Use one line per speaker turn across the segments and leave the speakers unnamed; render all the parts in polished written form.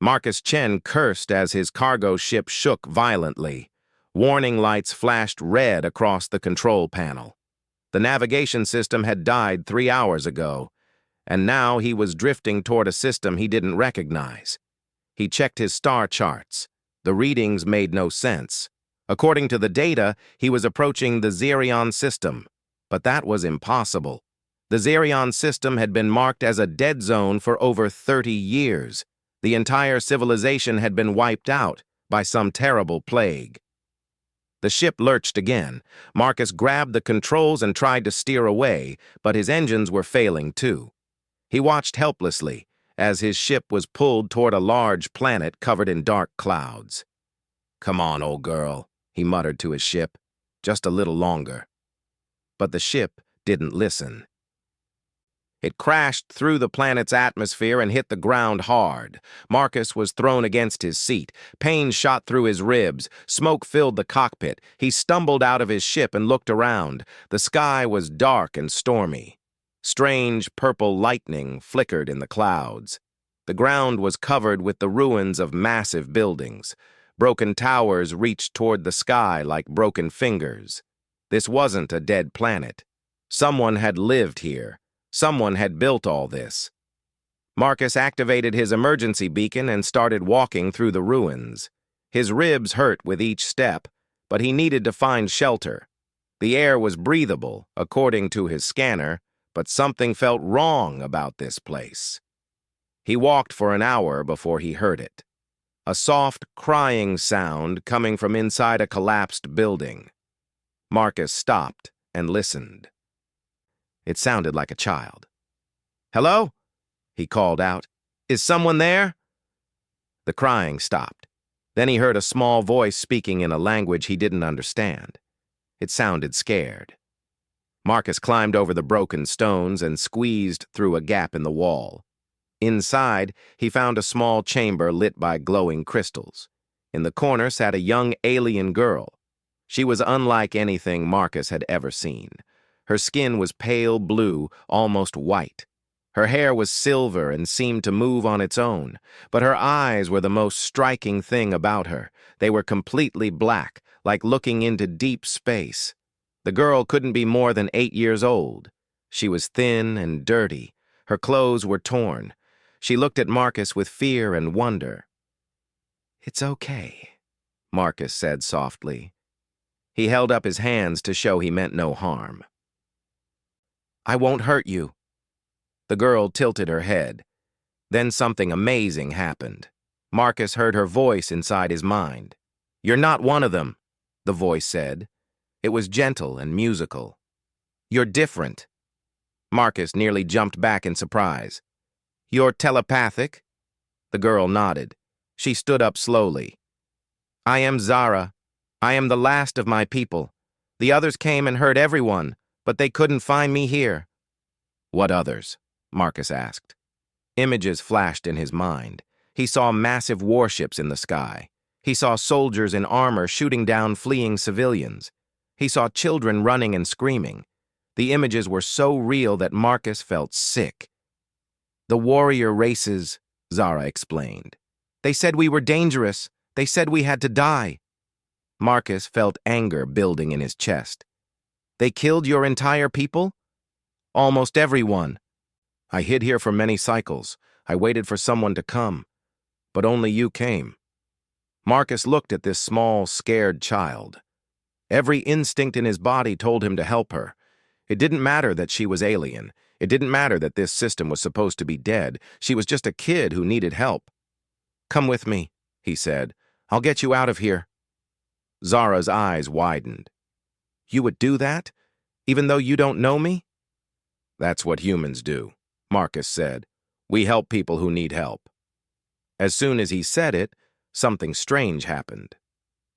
Marcus Chen cursed as his cargo ship shook violently. Warning lights flashed red across the control panel. The navigation system had died 3 hours ago, and now he was drifting toward a system he didn't recognize. He checked his star charts. The readings made no sense. According to the data, he was approaching the Xerion system, but that was impossible. The Xerion system had been marked as a dead zone for over 30 years. The entire civilization had been wiped out by some terrible plague. The ship lurched again. Marcus grabbed the controls and tried to steer away, but his engines were failing too. He watched helplessly as his ship was pulled toward a large planet covered in dark clouds. "Come on, old girl," he muttered to his ship. "Just a little longer." But the ship didn't listen. It crashed through the planet's atmosphere and hit the ground hard. Marcus was thrown against his seat. Pain shot through his ribs. Smoke filled the cockpit. He stumbled out of his ship and looked around. The sky was dark and stormy. Strange purple lightning flickered in the clouds. The ground was covered with the ruins of massive buildings. Broken towers reached toward the sky like broken fingers. This wasn't a dead planet. Someone had lived here. Someone had built all this. Marcus activated his emergency beacon and started walking through the ruins. His ribs hurt with each step, but he needed to find shelter. The air was breathable, according to his scanner, but something felt wrong about this place. He walked for an hour before he heard it. A soft, crying sound coming from inside a collapsed building. Marcus stopped and listened. It sounded like a child. "Hello?" he called out. "Is someone there?" The crying stopped. Then he heard a small voice speaking in a language he didn't understand. It sounded scared. Marcus climbed over the broken stones and squeezed through a gap in the wall. Inside, he found a small chamber lit by glowing crystals. In the corner sat a young alien girl. She was unlike anything Marcus had ever seen. Her skin was pale blue, almost white. Her hair was silver and seemed to move on its own, but her eyes were the most striking thing about her. They were completely black, like looking into deep space. The girl couldn't be more than 8 years old. She was thin and dirty. Her clothes were torn. She looked at Marcus with fear and wonder. "It's okay," Marcus said softly. He held up his hands to show he meant no harm. "I won't hurt you." The girl tilted her head. Then something amazing happened. Marcus heard her voice inside his mind. "You're not one of them," the voice said. It was gentle and musical. "You're different." Marcus nearly jumped back in surprise. "You're telepathic?" The girl nodded. She stood up slowly. "I am Zara. I am the last of my people. The others came and hurt everyone, but they couldn't find me here." "What others?" Marcus asked. Images flashed in his mind. He saw massive warships in the sky. He saw soldiers in armor shooting down fleeing civilians. He saw children running and screaming. The images were so real that Marcus felt sick. "The warrior races," Zara explained. "They said we were dangerous. They said we had to die." Marcus felt anger building in his chest. "They killed your entire people?" "Almost everyone. I hid here for many cycles. I waited for someone to come. But only you came." Marcus looked at this small, scared child. Every instinct in his body told him to help her. It didn't matter that she was alien. It didn't matter that this system was supposed to be dead. She was just a kid who needed help. "Come with me," he said. "I'll get you out of here." Zara's eyes widened. "You would do that? Even though you don't know me?" "That's what humans do," Marcus said. "We help people who need help." As soon as he said it, something strange happened.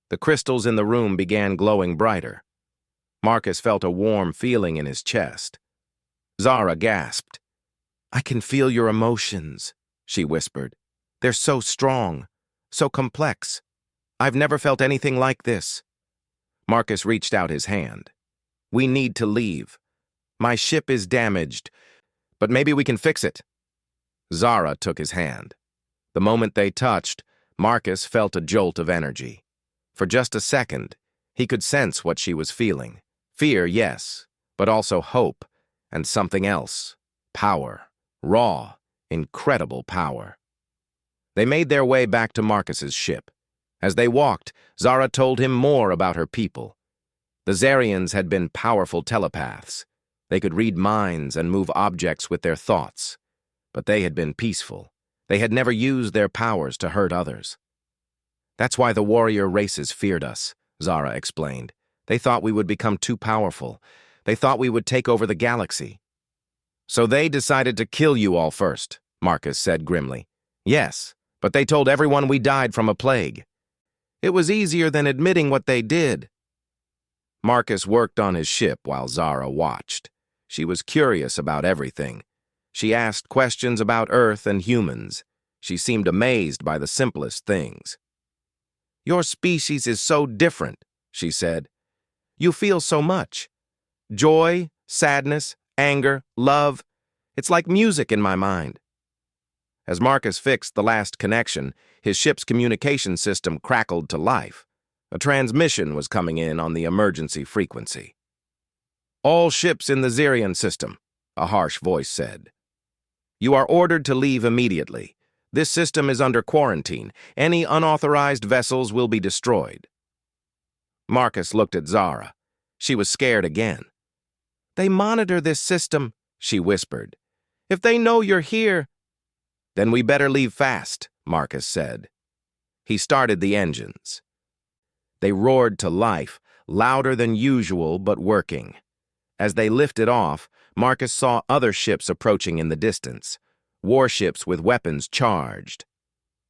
The crystals in the room began glowing brighter. Marcus felt a warm feeling in his chest. Zara gasped. "I can feel your emotions," she whispered. "They're so strong, so complex. I've never felt anything like this." Marcus reached out his hand. "We need to leave. My ship is damaged, but maybe we can fix it." Zara took his hand. The moment they touched, Marcus felt a jolt of energy. For just a second, he could sense what she was feeling. Fear, yes, but also hope, and something else. Power. Raw, incredible power. They made their way back to Marcus's ship. As they walked, Zara told him more about her people. The Zarians had been powerful telepaths. They could read minds and move objects with their thoughts. But they had been peaceful. They had never used their powers to hurt others. That's why the warrior races feared us, Zara explained. They thought we would become too powerful. They thought we would take over the galaxy. So they decided to kill you all first, Marcus said grimly. Yes, but they told everyone we died from a plague. It was easier than admitting what they did. Marcus worked on his ship while Zara watched. She was curious about everything. She asked questions about Earth and humans. She seemed amazed by the simplest things. Your species is so different, she said. You feel so much. Joy, sadness, anger, love. It's like music in my mind. As Marcus fixed the last connection, his ship's communication system crackled to life. A transmission was coming in on the emergency frequency. All ships in the Zarian system, a harsh voice said. You are ordered to leave immediately. This system is under quarantine. Any unauthorized vessels will be destroyed. Marcus looked at Zara. She was scared again. They monitor this system, she whispered. If they know you're here, then we better leave fast, Marcus said. He started the engines. They roared to life, louder than usual but working. As they lifted off, Marcus saw other ships approaching in the distance, warships with weapons charged.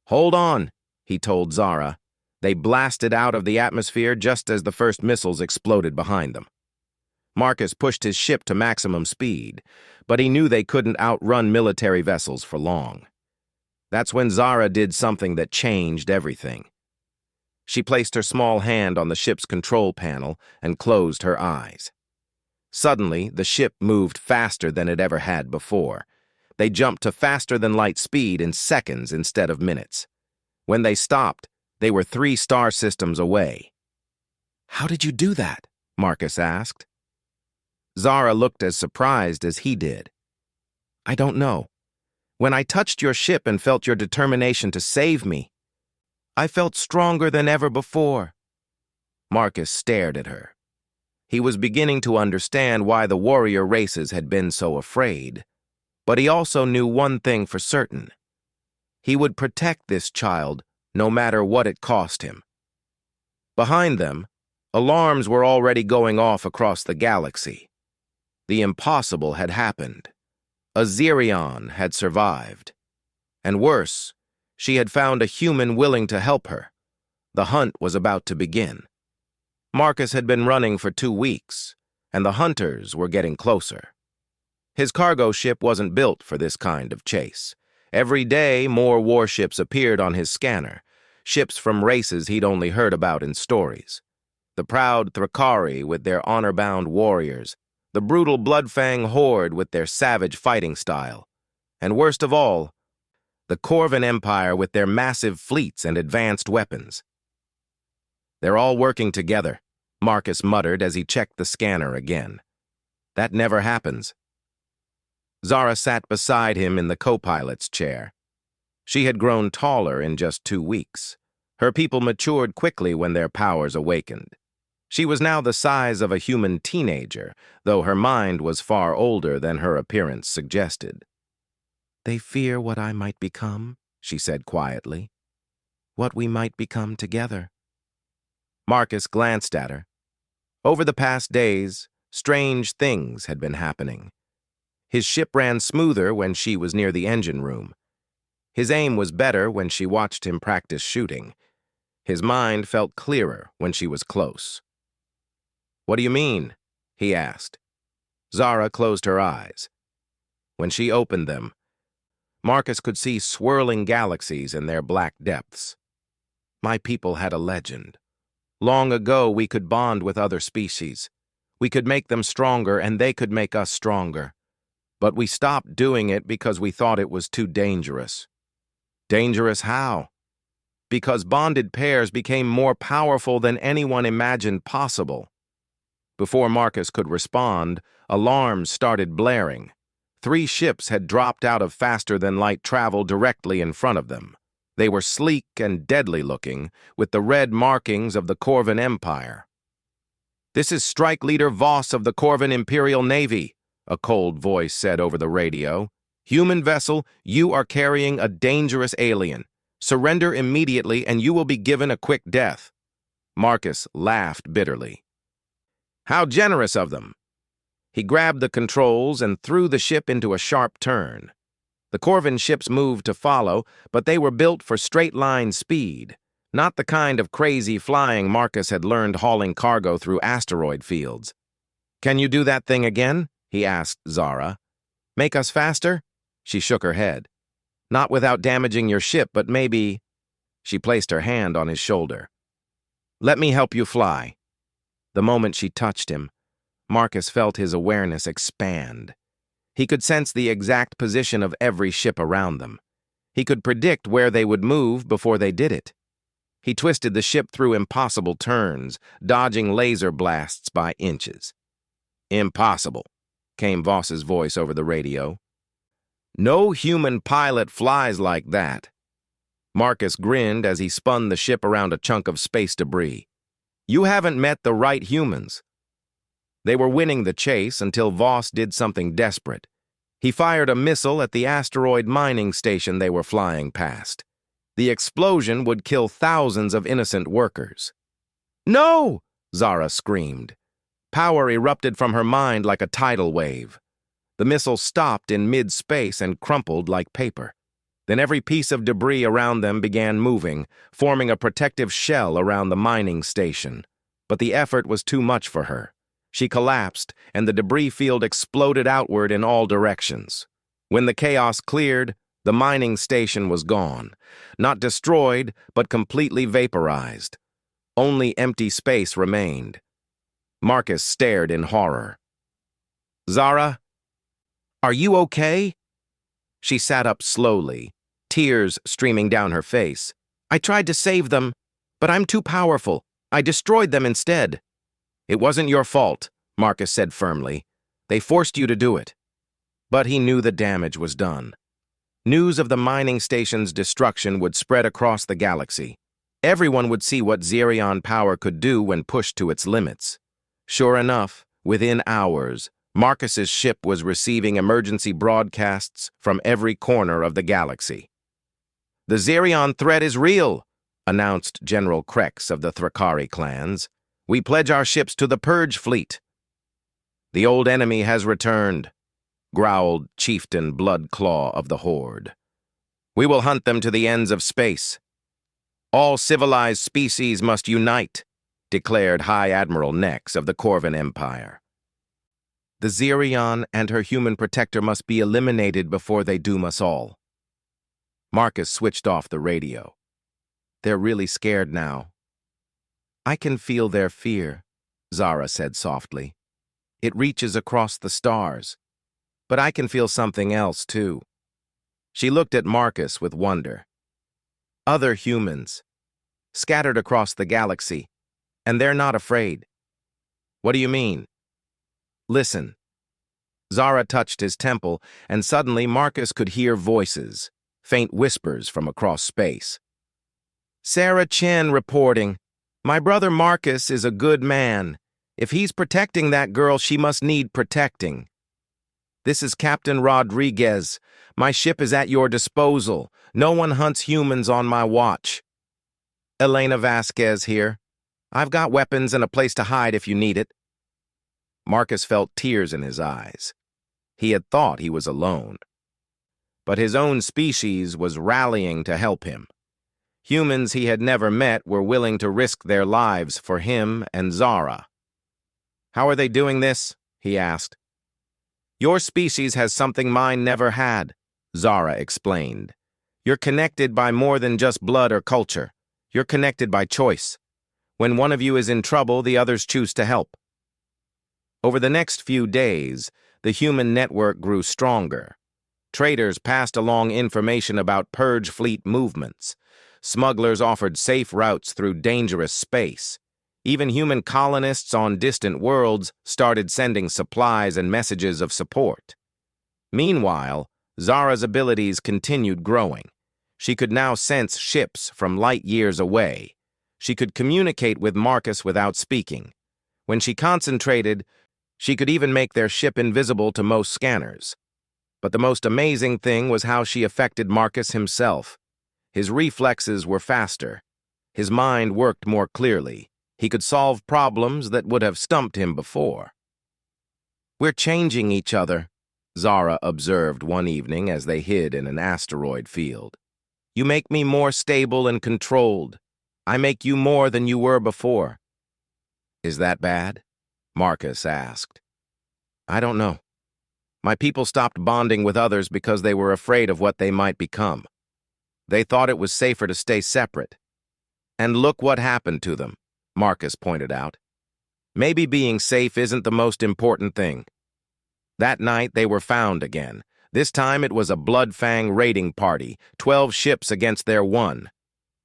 Hold on, he told Zara. They blasted out of the atmosphere just as the first missiles exploded behind them. Marcus pushed his ship to maximum speed, but he knew they couldn't outrun military vessels for long. That's when Zara did something that changed everything. She placed her small hand on the ship's control panel and closed her eyes. Suddenly, the ship moved faster than it ever had before. They jumped to faster-than-light speed in seconds instead of minutes. When they stopped, they were 3 star systems away. How did you do that? Marcus asked. Zara looked as surprised as he did. I don't know. When I touched your ship and felt your determination to save me, I felt stronger than ever before. Marcus stared at her. He was beginning to understand why the warrior races had been so afraid, but he also knew one thing for certain. He would protect this child no matter what it cost him. Behind them, alarms were already going off across the galaxy. The impossible had happened. A Zerion had survived. And worse, she had found a human willing to help her. The hunt was about to begin. Marcus had been running for 2 weeks, and the hunters were getting closer. His cargo ship wasn't built for this kind of chase. Every day, more warships appeared on his scanner, ships from races he'd only heard about in stories. The proud Thrakari with their honor-bound warriors, the brutal Bloodfang horde with their savage fighting style, and worst of all, the Corvan Empire with their massive fleets and advanced weapons. They're all working together, Marcus muttered as he checked the scanner again. That never happens. Zara sat beside him in the co-pilot's chair. She had grown taller in just 2 weeks. Her people matured quickly when their powers awakened. She was now the size of a human teenager, though her mind was far older than her appearance suggested. They fear what I might become, she said quietly. What we might become together. Marcus glanced at her. Over the past days, strange things had been happening. His ship ran smoother when she was near the engine room. His aim was better when she watched him practice shooting. His mind felt clearer when she was close. What do you mean? He asked. Zara closed her eyes. When she opened them, Marcus could see swirling galaxies in their black depths. My people had a legend. Long ago, we could bond with other species. We could make them stronger, and they could make us stronger. But we stopped doing it because we thought it was too dangerous. Dangerous how? Because bonded pairs became more powerful than anyone imagined possible. Before Marcus could respond, alarms started blaring. 3 ships had dropped out of faster-than-light travel directly in front of them. They were sleek and deadly-looking, with the red markings of the Corvan Empire. "This is Strike Leader Voss of the Corvan Imperial Navy," a cold voice said over the radio. "Human vessel, you are carrying a dangerous alien. Surrender immediately and you will be given a quick death." Marcus laughed bitterly. How generous of them! He grabbed the controls and threw the ship into a sharp turn. The Corvan ships moved to follow, but they were built for straight-line speed, not the kind of crazy flying Marcus had learned hauling cargo through asteroid fields. "Can you do that thing again?" he asked Zara. "Make us faster?" She shook her head. "Not without damaging your ship, but maybe—" She placed her hand on his shoulder. "Let me help you fly." The moment she touched him, Marcus felt his awareness expand. He could sense the exact position of every ship around them. He could predict where they would move before they did it. He twisted the ship through impossible turns, dodging laser blasts by inches. "Impossible," came Voss's voice over the radio. "No human pilot flies like that." Marcus grinned as he spun the ship around a chunk of space debris. "You haven't met the right humans." They were winning the chase until Voss did something desperate. He fired a missile at the asteroid mining station they were flying past. The explosion would kill thousands of innocent workers. "No!" Zara screamed. Power erupted from her mind like a tidal wave. The missile stopped in mid-space and crumpled like paper. Then every piece of debris around them began moving, forming a protective shell around the mining station. But the effort was too much for her. She collapsed, and the debris field exploded outward in all directions. When the chaos cleared, the mining station was gone. Not destroyed, but completely vaporized. Only empty space remained. Marcus stared in horror. "Zara, are you okay?" She sat up slowly, tears streaming down her face. "I tried to save them, but I'm too powerful. I destroyed them instead." "It wasn't your fault," Marcus said firmly. "They forced you to do it." But he knew the damage was done. News of the mining station's destruction would spread across the galaxy. Everyone would see what Xerion power could do when pushed to its limits. Sure enough, within hours, Marcus's ship was receiving emergency broadcasts from every corner of the galaxy. "The Xerion threat is real," announced General Krex of the Thrakari clans. "We pledge our ships to the Purge Fleet." "The old enemy has returned," growled Chieftain Bloodclaw of the Horde. "We will hunt them to the ends of space." "All civilized species must unite," declared High Admiral Nex of the Corvan Empire. "The Xerion and her human protector must be eliminated before they doom us all." Marcus switched off the radio. "They're really scared now." "I can feel their fear," Zara said softly. "It reaches across the stars. But I can feel something else, too." She looked at Marcus with wonder. "Other humans, scattered across the galaxy, and they're not afraid." "What do you mean?" "Listen." Zara touched his temple, and suddenly Marcus could hear voices, faint whispers from across space. "Sarah Chen reporting. My brother Marcus is a good man. If he's protecting that girl, she must need protecting. This is Captain Rodriguez. My ship is at your disposal. No one hunts humans on my watch." "Elena Vasquez here. I've got weapons and a place to hide if you need it." Marcus felt tears in his eyes. He had thought he was alone. But his own species was rallying to help him. Humans he had never met were willing to risk their lives for him and Zara. "How are they doing this?" he asked. "Your species has something mine never had," Zara explained. "You're connected by more than just blood or culture. You're connected by choice. When one of you is in trouble, the others choose to help." Over the next few days, the human network grew stronger. Traders passed along information about purge fleet movements. Smugglers offered safe routes through dangerous space. Even human colonists on distant worlds started sending supplies and messages of support. Meanwhile, Zara's abilities continued growing. She could now sense ships from light years away. She could communicate with Marcus without speaking. When she concentrated, she could even make their ship invisible to most scanners. But the most amazing thing was how she affected Marcus himself. His reflexes were faster. His mind worked more clearly. He could solve problems that would have stumped him before. "We're changing each other," Zara observed one evening as they hid in an asteroid field. "You make me more stable and controlled. I make you more than you were before." "Is that bad?" Marcus asked. "I don't know. My people stopped bonding with others because they were afraid of what they might become. They thought it was safer to stay separate. And look what happened to them," Marcus pointed out. "Maybe being safe isn't the most important thing." That night they were found again. This time it was a Bloodfang raiding party, 12 ships against their 1.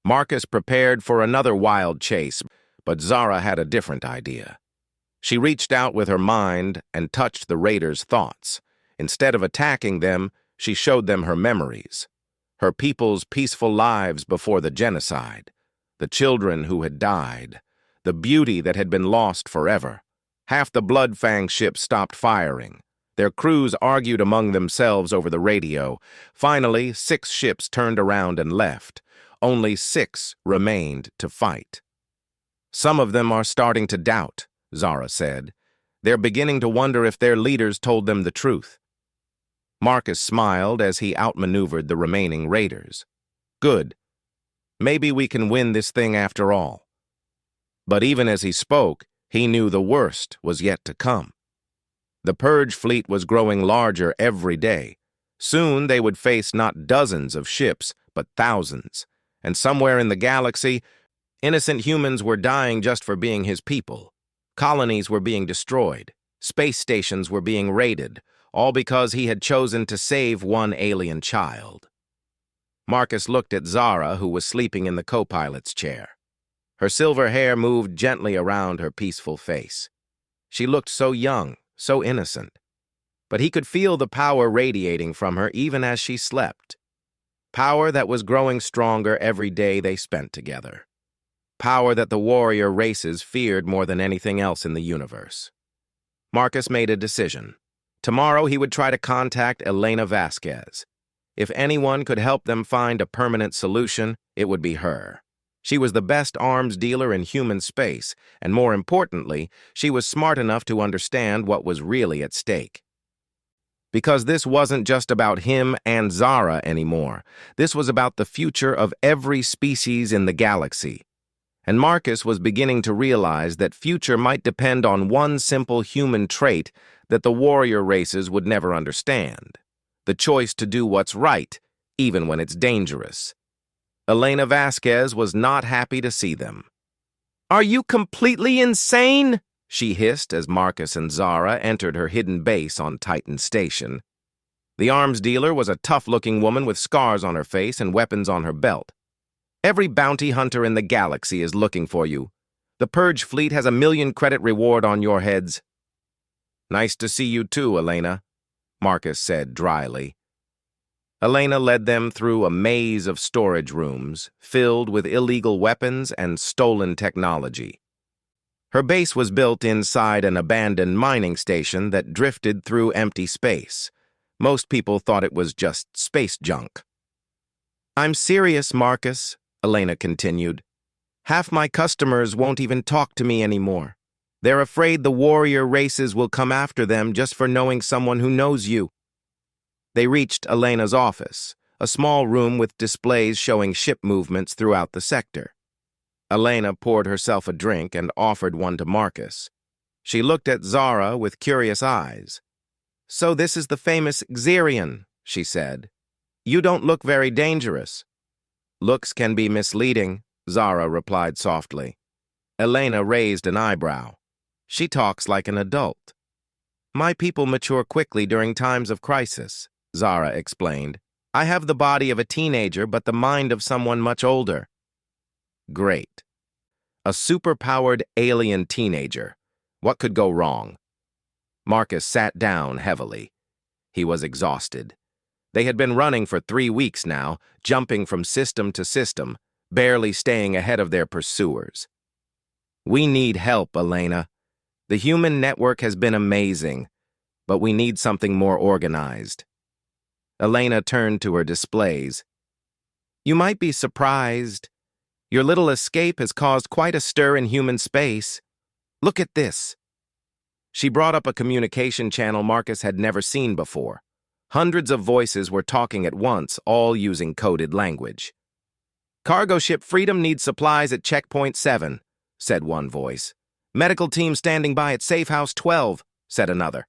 Marcus prepared for another wild chase, but Zara had a different idea. She reached out with her mind and touched the raiders' thoughts. Instead of attacking them, she showed them her memories. Her people's peaceful lives before the genocide. The children who had died. The beauty that had been lost forever. Half the Bloodfang ships stopped firing. Their crews argued among themselves over the radio. Finally, 6 ships turned around and left. Only 6 remained to fight. "Some of them are starting to doubt," Zara said. "They're beginning to wonder if their leaders told them the truth." Marcus smiled as he outmaneuvered the remaining raiders. "Good. Maybe we can win this thing after all." But even as he spoke, he knew the worst was yet to come. The Purge fleet was growing larger every day. Soon they would face not dozens of ships, but thousands. And somewhere in the galaxy, innocent humans were dying just for being his people. Colonies were being destroyed. Space stations were being raided, all because he had chosen to save one alien child. Marcus looked at Zara, who was sleeping in the co-pilot's chair. Her silver hair moved gently around her peaceful face. She looked so young, so innocent. But he could feel the power radiating from her even as she slept. Power that was growing stronger every day they spent together. Power that the warrior races feared more than anything else in the universe. Marcus made a decision. Tomorrow he would try to contact Elena Vasquez. If anyone could help them find a permanent solution, it would be her. She was the best arms dealer in human space, and more importantly, she was smart enough to understand what was really at stake. Because this wasn't just about him and Zara anymore. This was about the future of every species in the galaxy. And Marcus was beginning to realize that future might depend on one simple human trait that the warrior races would never understand. The choice to do what's right, even when it's dangerous. Elena Vasquez was not happy to see them. "Are you completely insane?" she hissed as Marcus and Zara entered her hidden base on Titan Station. The arms dealer was a tough-looking woman with scars on her face and weapons on her belt. "Every bounty hunter in the galaxy is looking for you. The Purge fleet has a 1,000,000 credit reward on your heads." "Nice to see you too, Elena," Marcus said dryly. Elena led them through a maze of storage rooms filled with illegal weapons and stolen technology. Her base was built inside an abandoned mining station that drifted through empty space. Most people thought it was just space junk. "I'm serious, Marcus," Elena continued. "Half my customers won't even talk to me anymore. They're afraid the warrior races will come after them just for knowing someone who knows you." They reached Elena's office, a small room with displays showing ship movements throughout the sector. Elena poured herself a drink and offered one to Marcus. She looked at Zara with curious eyes. "So this is the famous Xerion," she said. "You don't look very dangerous." "Looks can be misleading," Zara replied softly. Elena raised an eyebrow. "She talks like an adult." "My people mature quickly during times of crisis," Zara explained. I have the body of a teenager, but the mind of someone much older. Great. A superpowered alien teenager. What could go wrong? Marcus sat down heavily. He was exhausted. They had been running for 3 weeks now, jumping from system to system, barely staying ahead of their pursuers. We need help, Elena. The human network has been amazing, but we need something more organized. Elena turned to her displays. You might be surprised. Your little escape has caused quite a stir in human space. Look at this. She brought up a communication channel Marcus had never seen before. Hundreds of voices were talking at once, all using coded language. Cargo ship Freedom needs supplies at checkpoint 7, said one voice. Medical team standing by at Safe House 12, said another.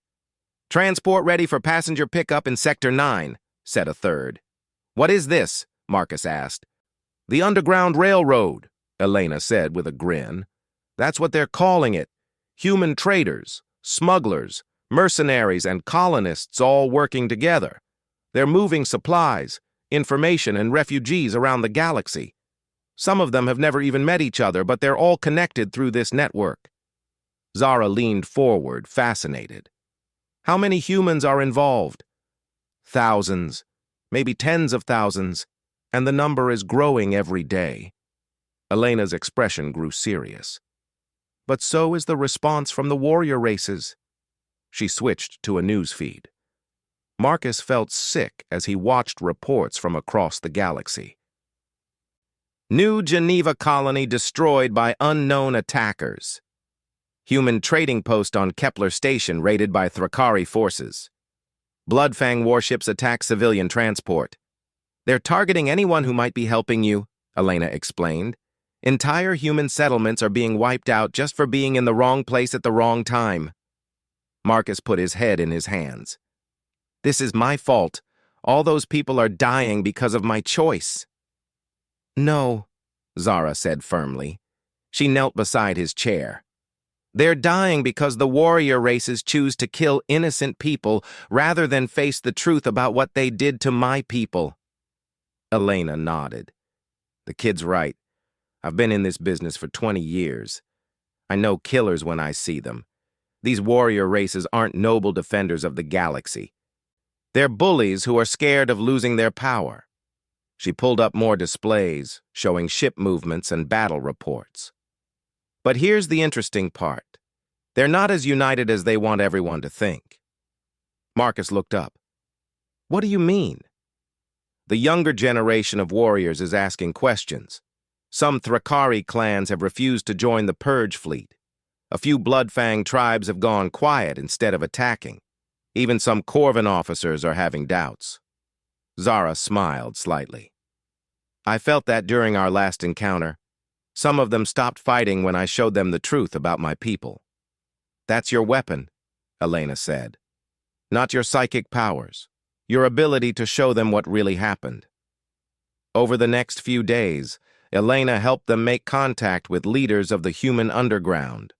Transport ready for passenger pickup in Sector 9, said a third. What is this? Marcus asked. The Underground Railroad, Elena said with a grin. That's what they're calling it. Human traders, smugglers, mercenaries, and colonists all working together. They're moving supplies, information, and refugees around the galaxy. Some of them have never even met each other, but they're all connected through this network. Zara leaned forward, fascinated. How many humans are involved? Thousands, maybe tens of thousands, and the number is growing every day. Elena's expression grew serious. But so is the response from the warrior races. She switched to a news feed. Marcus felt sick as he watched reports from across the galaxy. New Geneva colony destroyed by unknown attackers. Human trading post on Kepler Station raided by Thrakari forces. Bloodfang warships attack civilian transport. They're targeting anyone who might be helping you, Elena explained. Entire human settlements are being wiped out just for being in the wrong place at the wrong time. Marcus put his head in his hands. This is my fault. All those people are dying because of my choice. No, Zara said firmly. She knelt beside his chair. They're dying because the warrior races choose to kill innocent people rather than face the truth about what they did to my people. Elena nodded. The kid's right. I've been in this business for 20 years. I know killers when I see them. These warrior races aren't noble defenders of the galaxy. They're bullies who are scared of losing their power. She pulled up more displays, showing ship movements and battle reports. But here's the interesting part. They're not as united as they want everyone to think. Marcus looked up. What do you mean? The younger generation of warriors is asking questions. Some Thrakari clans have refused to join the Purge fleet. A few Bloodfang tribes have gone quiet instead of attacking. Even some Corvin officers are having doubts. Zara smiled slightly. I felt that during our last encounter. Some of them stopped fighting when I showed them the truth about my people. That's your weapon, Elena said. Not your psychic powers. Your ability to show them what really happened. Over the next few days, Elena helped them make contact with leaders of the human underground.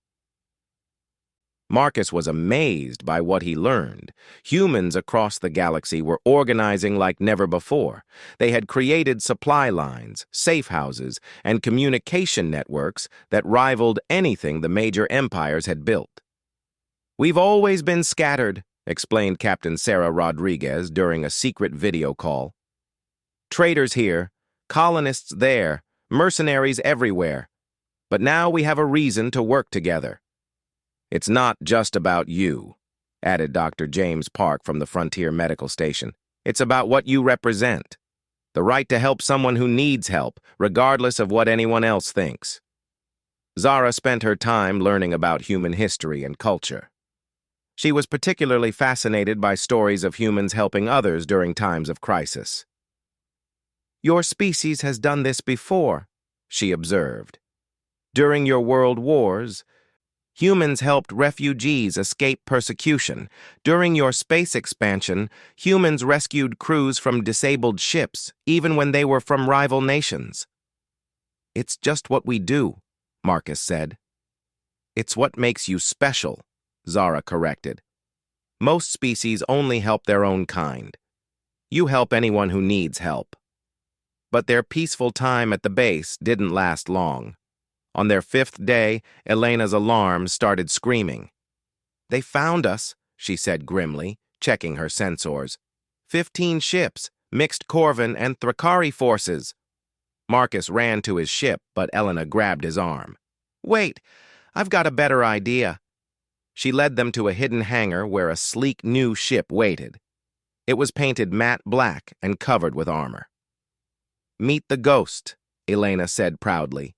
Marcus was amazed by what he learned. Humans across the galaxy were organizing like never before. They had created supply lines, safe houses, and communication networks that rivaled anything the major empires had built. We've always been scattered, explained Captain Sarah Rodriguez during a secret video call. Traders here, colonists there, mercenaries everywhere. But now we have a reason to work together. It's not just about you, added Dr. James Park from the Frontier Medical Station. It's about what you represent. The right to help someone who needs help, regardless of what anyone else thinks. Zara spent her time learning about human history and culture. She was particularly fascinated by stories of humans helping others during times of crisis. Your species has done this before, she observed. During your world wars, humans helped refugees escape persecution. During your space expansion, humans rescued crews from disabled ships, even when they were from rival nations. It's just what we do, Marcus said. It's what makes you special, Zara corrected. Most species only help their own kind. You help anyone who needs help. But their peaceful time at the base didn't last long. On their 5th day, Elena's alarm started screaming. "They found us," she said grimly, checking her sensors. 15 ships, mixed Corvan and Thrakari forces. Marcus ran to his ship, but Elena grabbed his arm. "Wait, I've got a better idea." She led them to a hidden hangar where a sleek new ship waited. It was painted matte black and covered with armor. "Meet the Ghost," Elena said proudly.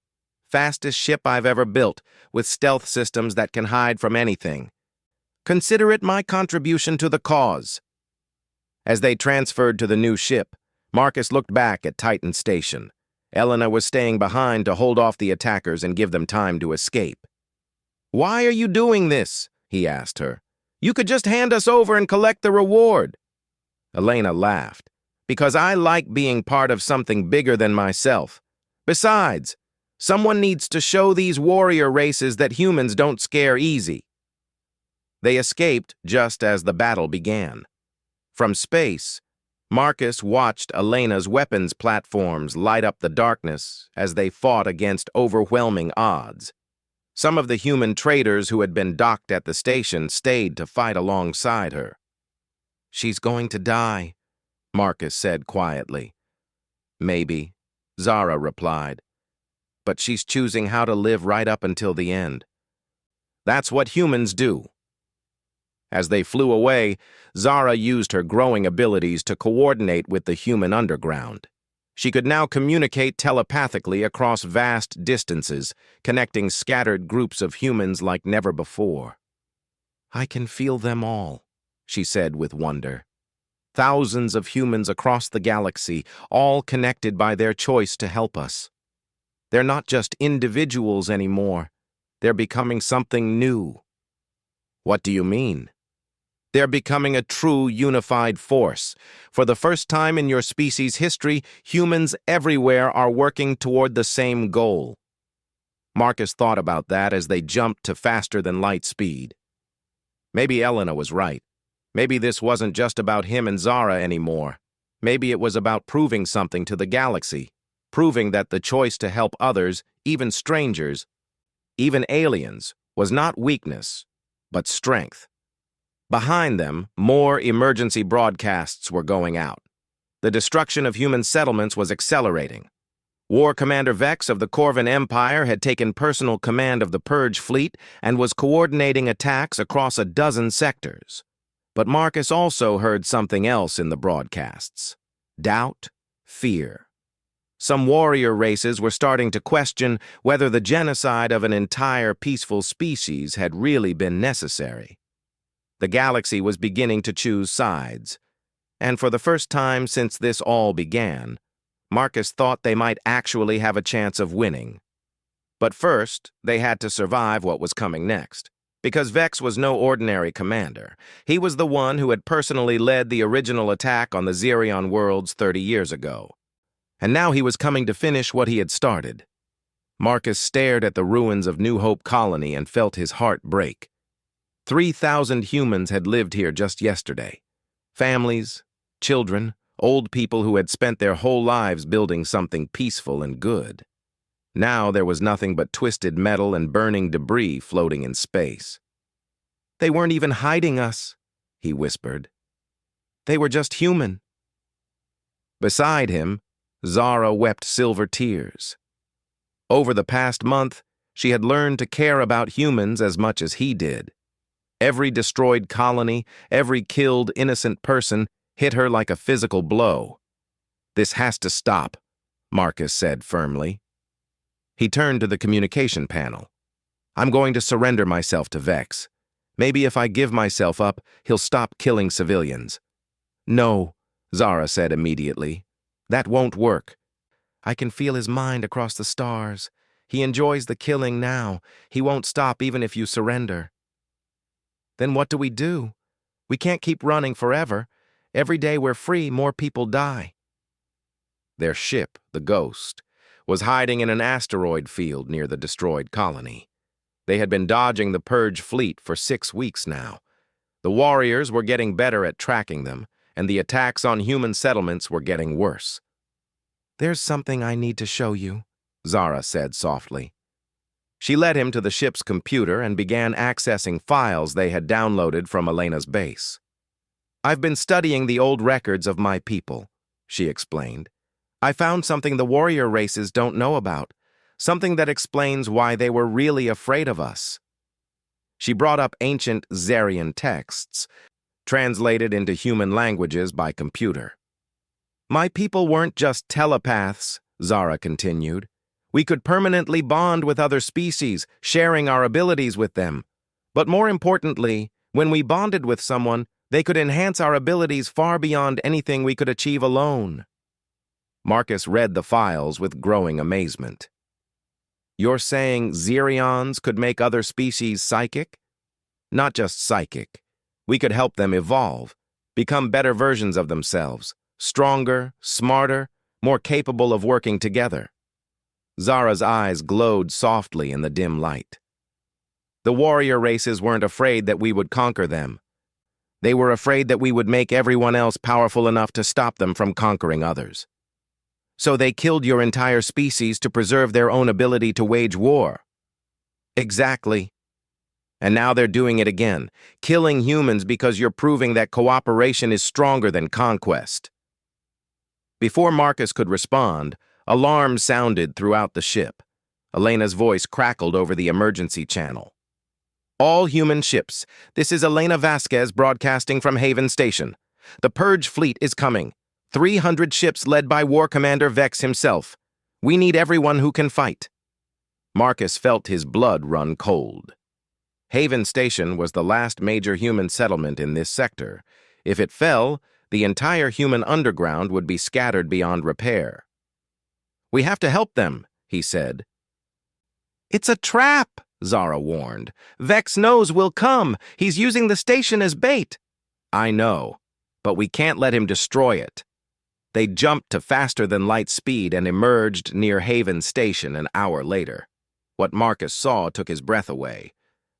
"Fastest ship I've ever built, with stealth systems that can hide from anything. Consider it my contribution to the cause." As they transferred to the new ship, Marcus looked back at Titan Station. Elena was staying behind to hold off the attackers and give them time to escape. "Why are you doing this?" he asked her. "You could just hand us over and collect the reward." Elena laughed. "Because I like being part of something bigger than myself. Besides, someone needs to show these warrior races that humans don't scare easy." They escaped just as the battle began. From space, Marcus watched Elena's weapons platforms light up the darkness as they fought against overwhelming odds. Some of the human traders who had been docked at the station stayed to fight alongside her. "She's going to die," Marcus said quietly. "Maybe," Zara replied. "But she's choosing how to live right up until the end. That's what humans do." As they flew away, Zara used her growing abilities to coordinate with the human underground. She could now communicate telepathically across vast distances, connecting scattered groups of humans like never before. "I can feel them all," she said with wonder. "Thousands of humans across the galaxy, all connected by their choice to help us. They're not just individuals anymore. They're becoming something new." "What do you mean?" "They're becoming a true unified force. For the first time in your species' history, humans everywhere are working toward the same goal." Marcus thought about that as they jumped to faster-than-light speed. Maybe Elena was right. Maybe this wasn't just about him and Zara anymore. Maybe it was about proving something to the galaxy, proving that the choice to help others, even strangers, even aliens, was not weakness, but strength. Behind them, more emergency broadcasts were going out. The destruction of human settlements was accelerating. War Commander Vex of the Corvan Empire had taken personal command of the Purge fleet and was coordinating attacks across a dozen sectors. But Marcus also heard something else in the broadcasts: doubt, fear. Some warrior races were starting to question whether the genocide of an entire peaceful species had really been necessary. The galaxy was beginning to choose sides, and for the first time since this all began, Marcus thought they might actually have a chance of winning. But first, they had to survive what was coming next, because Vex was no ordinary commander. He was the one who had personally led the original attack on the Xerion worlds 30 years ago. And now he was coming to finish what he had started. Marcus stared at the ruins of New Hope Colony and felt his heart break. 3,000 humans had lived here just yesterday. Families, children, old people who had spent their whole lives building something peaceful and good. Now there was nothing but twisted metal and burning debris floating in space. "They weren't even hiding us," he whispered. "They were just human." Beside him, Zara wept silver tears. Over the past month, she had learned to care about humans as much as he did. Every destroyed colony, every killed innocent person hit her like a physical blow. "This has to stop," Marcus said firmly. He turned to the communication panel. "I'm going to surrender myself to Vex. Maybe if I give myself up, he'll stop killing civilians." "No," Zara said immediately. "That won't work. I can feel his mind across the stars. He enjoys the killing now. He won't stop even if you surrender." "Then what do? We can't keep running forever. Every day we're free, more people die." Their ship, the Ghost, was hiding in an asteroid field near the destroyed colony. They had been dodging the Purge fleet for 6 weeks now. The warriors were getting better at tracking them, and the attacks on human settlements were getting worse. "There's something I need to show you," Zara said softly. She led him to the ship's computer and began accessing files they had downloaded from Elena's base. "I've been studying the old records of my people," she explained. "I found something the warrior races don't know about, something that explains why they were really afraid of us." She brought up ancient Zarian texts, translated into human languages by computer. "My people weren't just telepaths," Zara continued. "We could permanently bond with other species, sharing our abilities with them. But more importantly, when we bonded with someone, they could enhance our abilities far beyond anything we could achieve alone." Marcus read the files with growing amazement. "You're saying Zerions could make other species psychic?" "Not just psychic. We could help them evolve, become better versions of themselves, stronger, smarter, more capable of working together." Zara's eyes glowed softly in the dim light. "The warrior races weren't afraid that we would conquer them. They were afraid that we would make everyone else powerful enough to stop them from conquering others. So they killed your entire species to preserve their own ability to wage war." "Exactly. And now they're doing it again, killing humans because you're proving that cooperation is stronger than conquest." Before Marcus could respond, alarms sounded throughout the ship. Elena's voice crackled over the emergency channel. "All human ships, this is Elena Vasquez broadcasting from Haven Station. The Purge fleet is coming. 300 ships led by War Commander Vex himself. We need everyone who can fight." Marcus felt his blood run cold. Haven Station was the last major human settlement in this sector. If it fell, the entire human underground would be scattered beyond repair. "We have to help them," he said. "It's a trap," Zara warned. "Vex knows we'll come. He's using the station as bait." "I know, but we can't let him destroy it." They jumped to faster-than-light speed and emerged near Haven Station an hour later. What Marcus saw took his breath away.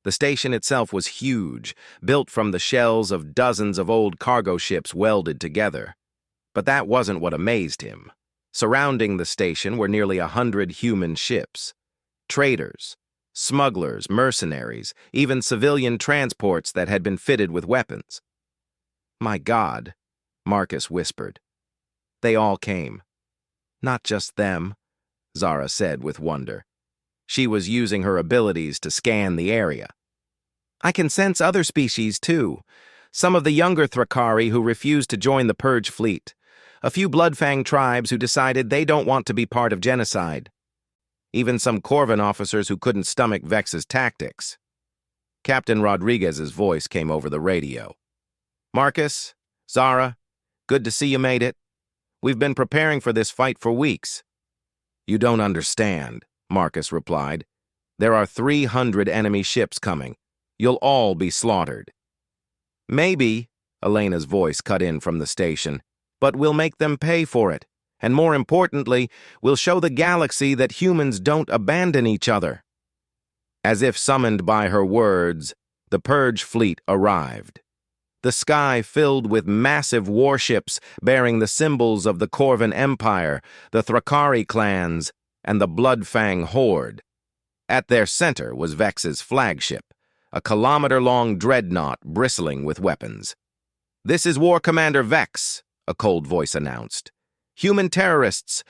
The station itself was huge, built from the shells of dozens of old cargo ships welded together. But that wasn't what amazed him. Surrounding the station were nearly 100 human ships. Traders, smugglers, mercenaries, even civilian transports that had been fitted with weapons. "My God," Marcus whispered. "They all came." "Not just them," Zara said with wonder. She was using her abilities to scan the area. "I can sense other species, too. Some of the younger Thrakari who refused to join the Purge fleet. A few Bloodfang tribes who decided they don't want to be part of genocide. Even some Corvin officers who couldn't stomach Vex's tactics." Captain Rodriguez's voice came over the radio. "Marcus, Zara, good to see you made it. We've been preparing for this fight for weeks." "You don't understand," Marcus replied. "There are 300 enemy ships coming. You'll all be slaughtered." "Maybe," Elena's voice cut in from the station, "but we'll make them pay for it. And more importantly, we'll show the galaxy that humans don't abandon each other." As if summoned by her words, the Purge fleet arrived. The sky filled with massive warships bearing the symbols of the Corvin Empire, the Thrakari clans, and the Bloodfang Horde. At their center was Vex's flagship, a kilometer-long dreadnought bristling with weapons. "This is War Commander Vex," a cold voice announced. "Human terrorists,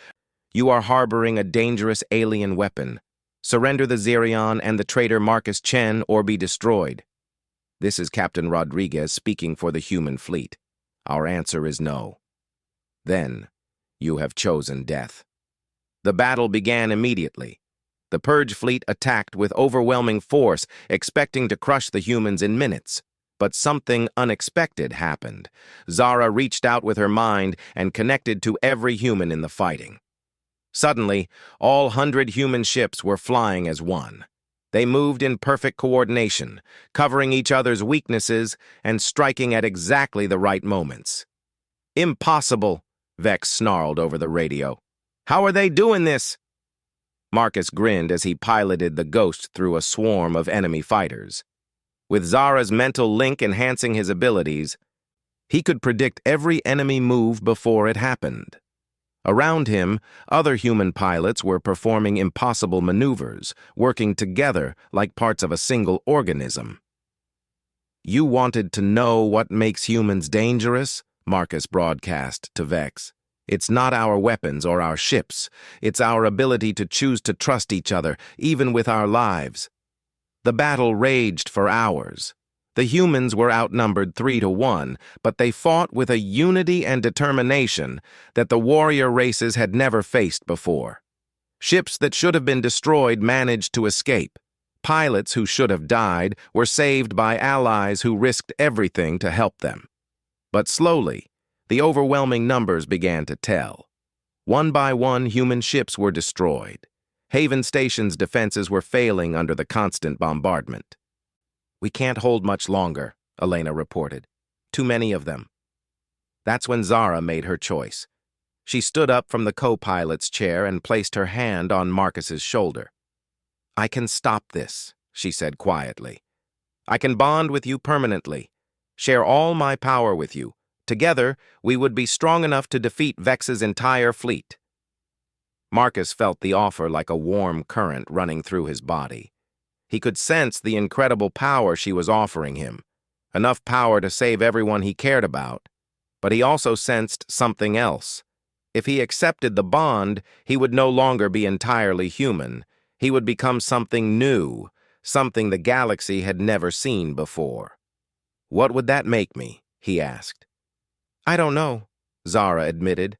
you are harboring a dangerous alien weapon. Surrender the Zerion and the traitor Marcus Chen or be destroyed." This is Captain Rodriguez speaking for the human fleet. Our answer is no. Then, you have chosen death. The battle began immediately. The Purge fleet attacked with overwhelming force, expecting to crush the humans in minutes. But something unexpected happened. Zara reached out with her mind and connected to every human in the fighting. Suddenly, all 100 human ships were flying as one. They moved in perfect coordination, covering each other's weaknesses and striking at exactly the right moments. "Impossible," Vex snarled over the radio. "How are they doing this?" Marcus grinned as he piloted the Ghost through a swarm of enemy fighters. With Zara's mental link enhancing his abilities, He could predict every enemy move before it happened. Around him, other human pilots were performing impossible maneuvers, working together like parts of a single organism. "You wanted to know what makes humans dangerous?" Marcus broadcast to Vex. "It's not our weapons or our ships. It's our ability to choose to trust each other, even with our lives." The battle raged for hours. The humans were outnumbered 3-1, but they fought with a unity and determination that the warrior races had never faced before. Ships that should have been destroyed managed to escape. Pilots who should have died were saved by allies who risked everything to help them. But slowly, the overwhelming numbers began to tell. One by one, human ships were destroyed. Haven Station's defenses were failing under the constant bombardment. "We can't hold much longer," Elena reported. "Too many of them." That's when Zara made her choice. She stood up from the co-pilot's chair and placed her hand on Marcus's shoulder. "I can stop this," she said quietly. "I can bond with you permanently, share all my power with you. Together, we would be strong enough to defeat Vex's entire fleet." Marcus felt the offer like a warm current running through his body. He could sense the incredible power she was offering him, enough power to save everyone he cared about. But he also sensed something else. If he accepted the bond, he would no longer be entirely human. He would become something new, something the galaxy had never seen before. "What would that make me?" he asked. "I don't know," Zara admitted.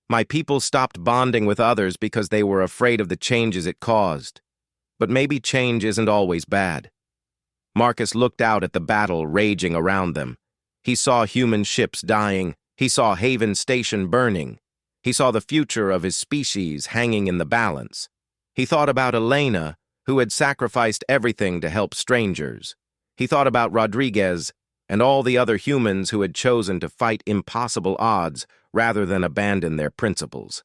"My people stopped bonding with others because they were afraid of the changes it caused. But maybe change isn't always bad." Marcus looked out at the battle raging around them. He saw human ships dying. He saw Haven Station burning. He saw the future of his species hanging in the balance. He thought about Elena, who had sacrificed everything to help strangers. He thought about Rodriguez and all the other humans who had chosen to fight impossible odds rather than abandon their principles.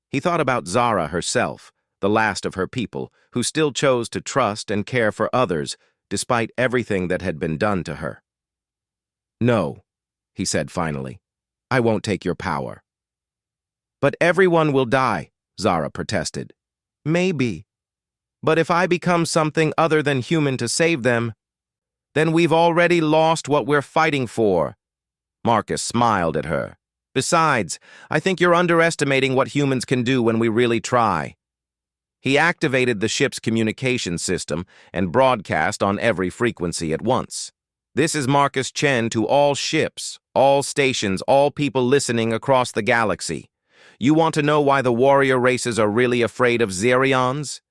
He thought about Zara herself, the last of her people, who still chose to trust and care for others despite everything that had been done to her. "No," he said finally, "I won't take your power." "But everyone will die," Zara protested. "Maybe. But if I become something other than human to save them, then we've already lost what we're fighting for." Marcus smiled at her. "Besides, I think you're underestimating what humans can do when we really try." He activated the ship's communication system and broadcast on every frequency at once. "This is Marcus Chen to all ships, all stations, all people listening across the galaxy. You want to know why the warrior races are really afraid of Xerions?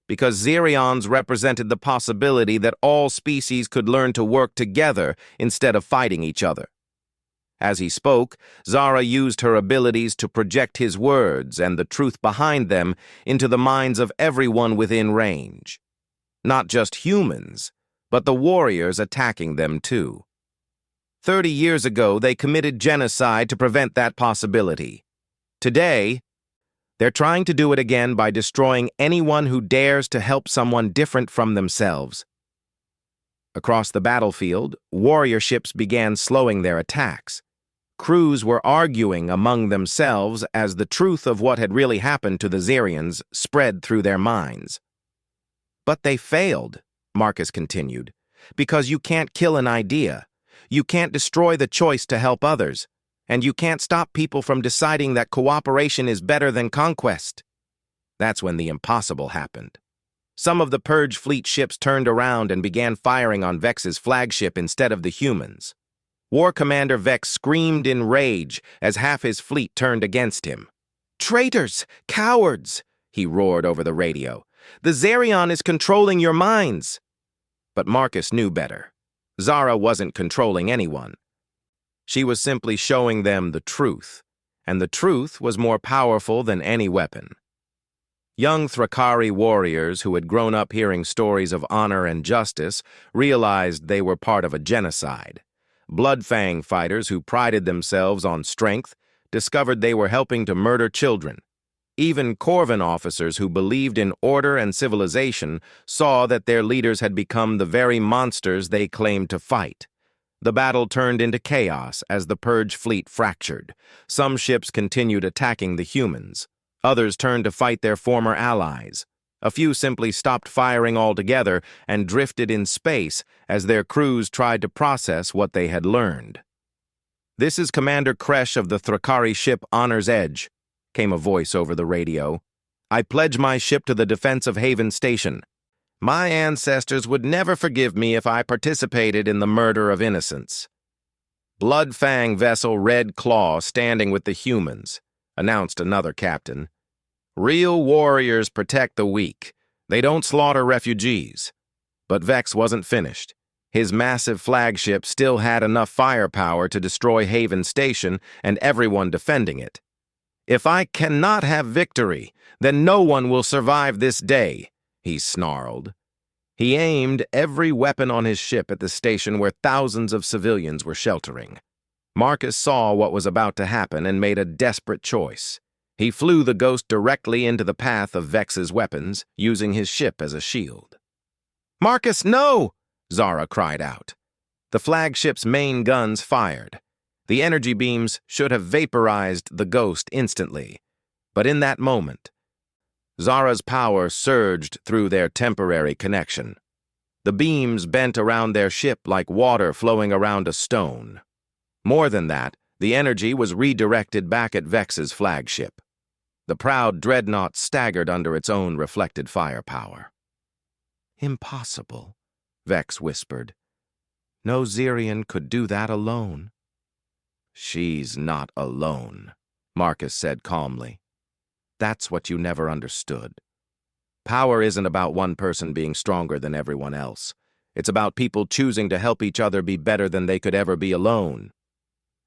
Because Xerions represented the possibility that all species could learn to work together instead of fighting each other." As he spoke, Zara used her abilities to project his words and the truth behind them into the minds of everyone within range. Not just humans, but the warriors attacking them too. 30 years ago, they committed genocide to prevent that possibility. Today, they're trying to do it again by destroying anyone who dares to help someone different from themselves. Across the battlefield, warrior ships began slowing their attacks. Crews were arguing among themselves as the truth of what had really happened to the Xerions spread through their minds. "But they failed," Marcus continued, "because you can't kill an idea. You can't destroy the choice to help others. And you can't stop people from deciding that cooperation is better than conquest." That's when the impossible happened. Some of the Purge Fleet ships turned around and began firing on Vex's flagship instead of the humans. War Commander Vex screamed in rage as half his fleet turned against him. "Traitors! Cowards!" he roared over the radio. "The Xerion is controlling your minds." But Marcus knew better. Zara wasn't controlling anyone. She was simply showing them the truth, and the truth was more powerful than any weapon. Young Thrakari warriors who had grown up hearing stories of honor and justice realized they were part of a genocide. Bloodfang fighters who prided themselves on strength discovered they were helping to murder children. Even Corvin officers who believed in order and civilization saw that their leaders had become the very monsters they claimed to fight. The battle turned into chaos as the Purge fleet fractured. Some ships continued attacking the humans. Others turned to fight their former allies. A few simply stopped firing altogether and drifted in space as their crews tried to process what they had learned. "This is Commander Kresh of the Thrakari ship Honor's Edge," came a voice over the radio. "I pledge my ship to the defense of Haven Station. My ancestors would never forgive me if I participated in the murder of innocents." "Bloodfang vessel Red Claw standing with the humans," announced another captain. "Real warriors protect the weak. They don't slaughter refugees." But Vex wasn't finished. His massive flagship still had enough firepower to destroy Haven Station and everyone defending it. "If I cannot have victory, then no one will survive this day," he snarled. He aimed every weapon on his ship at the station where thousands of civilians were sheltering. Marcus saw what was about to happen and made a desperate choice. He flew the Ghost directly into the path of Vex's weapons, using his ship as a shield. "Marcus, no!" Zara cried out. The flagship's main guns fired. The energy beams should have vaporized the Ghost instantly. But in that moment, Zara's power surged through their temporary connection. The beams bent around their ship like water flowing around a stone. More than that, the energy was redirected back at Vex's flagship. The proud dreadnought staggered under its own reflected firepower. "Impossible," Vex whispered. "No Zirian could do that alone." "She's not alone," Marcus said calmly. "That's what you never understood. Power isn't about one person being stronger than everyone else. It's about people choosing to help each other be better than they could ever be alone."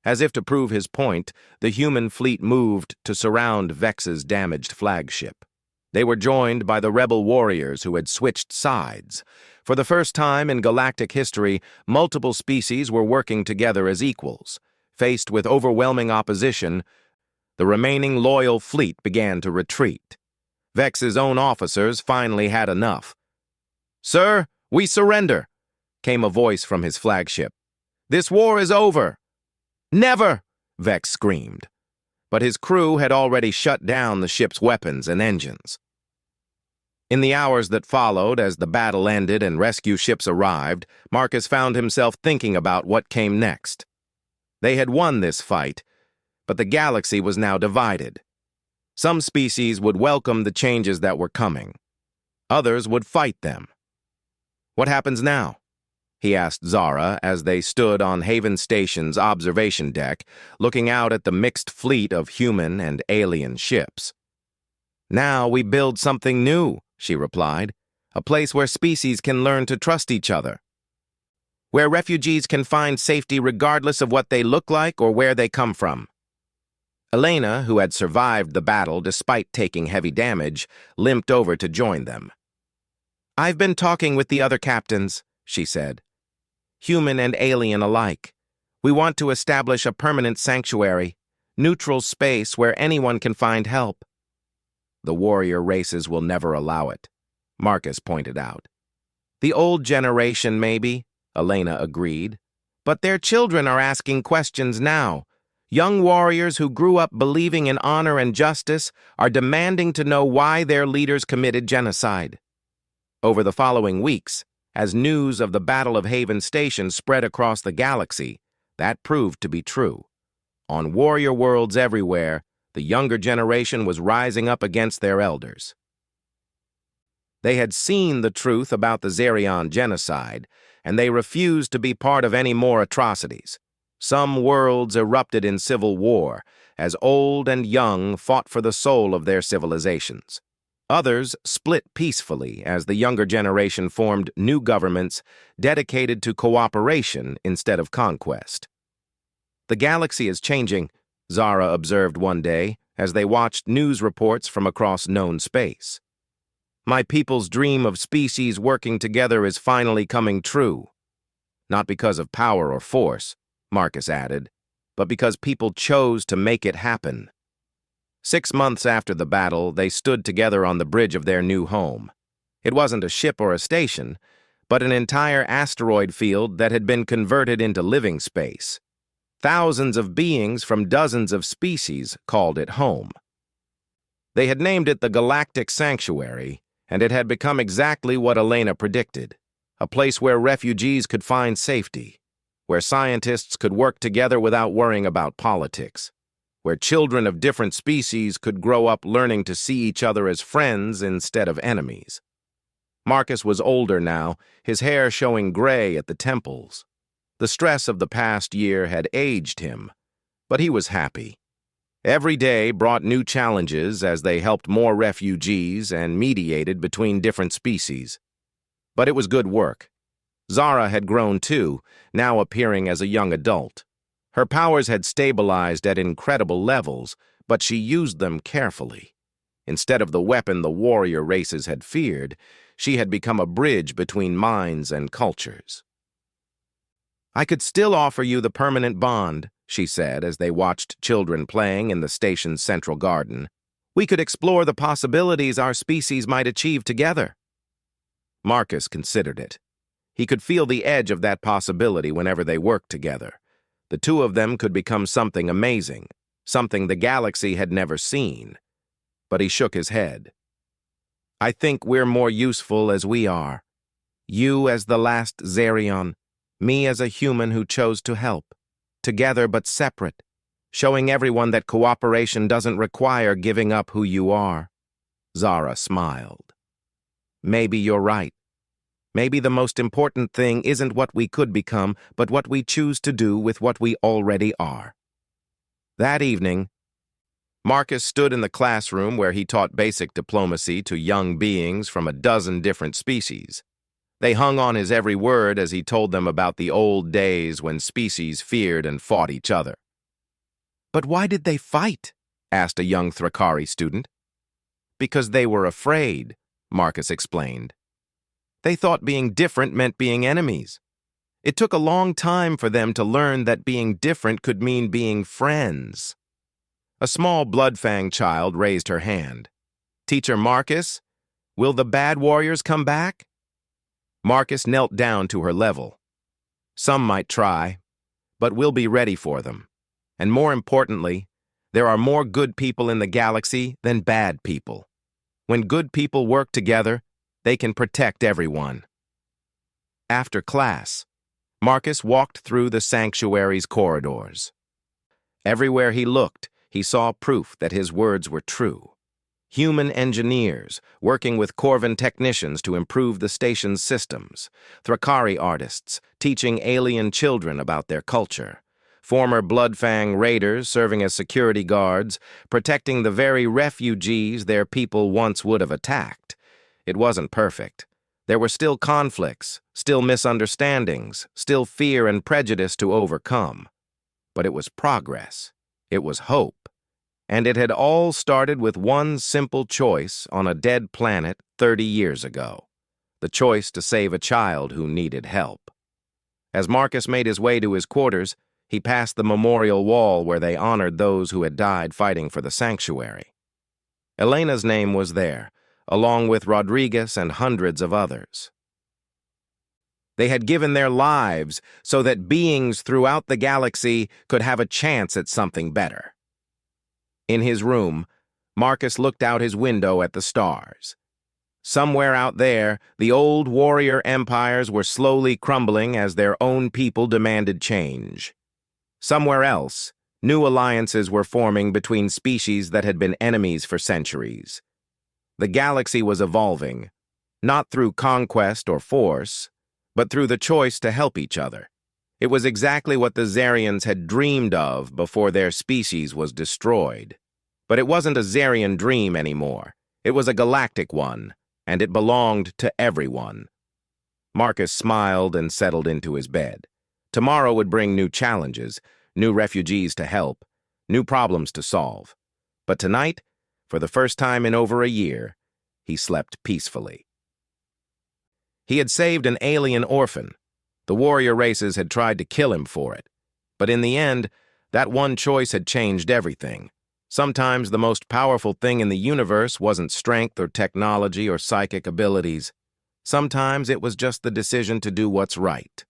As if to prove his point, the human fleet moved to surround Vex's damaged flagship. They were joined by the rebel warriors who had switched sides. For the first time in galactic history, multiple species were working together as equals. Faced with overwhelming opposition, the remaining loyal fleet began to retreat. Vex's own officers finally had enough. "Sir, we surrender," came a voice from his flagship. "This war is over." "Never!" Vex screamed. But his crew had already shut down the ship's weapons and engines. In the hours that followed, as the battle ended and rescue ships arrived, Marcus found himself thinking about what came next. They had won this fight, but the galaxy was now divided. Some species would welcome the changes that were coming. Others would fight them. "What happens now?" he asked Zara as they stood on Haven Station's observation deck, looking out at the mixed fleet of human and alien ships. "Now we build something new," she replied, "a place where species can learn to trust each other. Where refugees can find safety regardless of what they look like or where they come from." Elena, who had survived the battle despite taking heavy damage, limped over to join them. "I've been talking with the other captains," she said. "Human and alien alike. We want to establish a permanent sanctuary, neutral space where anyone can find help." "The warrior races will never allow it," Marcus pointed out. "The old generation, maybe," Elena agreed. "But their children are asking questions now. Young warriors who grew up believing in honor and justice are demanding to know why their leaders committed genocide." Over the following weeks, as news of the Battle of Haven Station spread across the galaxy, that proved to be true. On warrior worlds everywhere, the younger generation was rising up against their elders. They had seen the truth about the Zerion genocide, and they refused to be part of any more atrocities. Some worlds erupted in civil war, as old and young fought for the soul of their civilizations. Others split peacefully as the younger generation formed new governments dedicated to cooperation instead of conquest. "The galaxy is changing," Zara observed one day as they watched news reports from across known space. "My people's dream of species working together is finally coming true. Not because of power or force," Marcus added, "but because people chose to make it happen." 6 months after the battle, they stood together on the bridge of their new home. It wasn't a ship or a station, but an entire asteroid field that had been converted into living space. Thousands of beings from dozens of species called it home. They had named it the Galactic Sanctuary, and it had become exactly what Elena predicted, a place where refugees could find safety, where scientists could work together without worrying about politics, where children of different species could grow up learning to see each other as friends instead of enemies. Marcus was older now, his hair showing gray at the temples. The stress of the past year had aged him, but he was happy. Every day brought new challenges as they helped more refugees and mediated between different species. But it was good work. Zara had grown too, now appearing as a young adult. Her powers had stabilized at incredible levels, but she used them carefully. Instead of the weapon the warrior races had feared, she had become a bridge between minds and cultures. "I could still offer you the permanent bond," she said as they watched children playing in the station's central garden. "We could explore the possibilities our species might achieve together." Marcus considered it. He could feel the edge of that possibility whenever they worked together. The two of them could become something amazing, something the galaxy had never seen. But he shook his head. "I think we're more useful as we are. You as the last Zarion, me as a human who chose to help. Together but separate, showing everyone that cooperation doesn't require giving up who you are." Zara smiled. "Maybe you're right. Maybe the most important thing isn't what we could become, but what we choose to do with what we already are." That evening, Marcus stood in the classroom where he taught basic diplomacy to young beings from a dozen different species. They hung on his every word as he told them about the old days when species feared and fought each other. "But why did they fight?" asked a young Thrakari student. "Because they were afraid," Marcus explained. "They thought being different meant being enemies. It took a long time for them to learn that being different could mean being friends." A small Bloodfang child raised her hand. "Teacher Marcus, will the bad warriors come back?" Marcus knelt down to her level. "Some might try, but we'll be ready for them. And more importantly, there are more good people in the galaxy than bad people. When good people work together, they can protect everyone." After class, Marcus walked through the sanctuary's corridors. Everywhere he looked, he saw proof that his words were true. Human engineers working with Corvan technicians to improve the station's systems, Thrakari artists teaching alien children about their culture, former Bloodfang raiders serving as security guards, protecting the very refugees their people once would have attacked. It wasn't perfect. There were still conflicts, still misunderstandings, still fear and prejudice to overcome. But it was progress. It was hope. And it had all started with one simple choice on a dead planet 30 years ago. The choice to save a child who needed help. As Marcus made his way to his quarters, he passed the memorial wall where they honored those who had died fighting for the sanctuary. Elena's name was there, along with Rodriguez and hundreds of others. They had given their lives so that beings throughout the galaxy could have a chance at something better. In his room, Marcus looked out his window at the stars. Somewhere out there, the old warrior empires were slowly crumbling as their own people demanded change. Somewhere else, new alliances were forming between species that had been enemies for centuries. The galaxy was evolving, not through conquest or force, but through the choice to help each other. It was exactly what the Zarians had dreamed of before their species was destroyed. But it wasn't a Zarian dream anymore. It was a galactic one, and it belonged to everyone. Marcus smiled and settled into his bed. Tomorrow would bring new challenges, new refugees to help, new problems to solve. But tonight, for the first time in over a year, he slept peacefully. He had saved an alien orphan. The warrior races had tried to kill him for it. But in the end, that one choice had changed everything. Sometimes the most powerful thing in the universe wasn't strength or technology or psychic abilities. Sometimes it was just the decision to do what's right.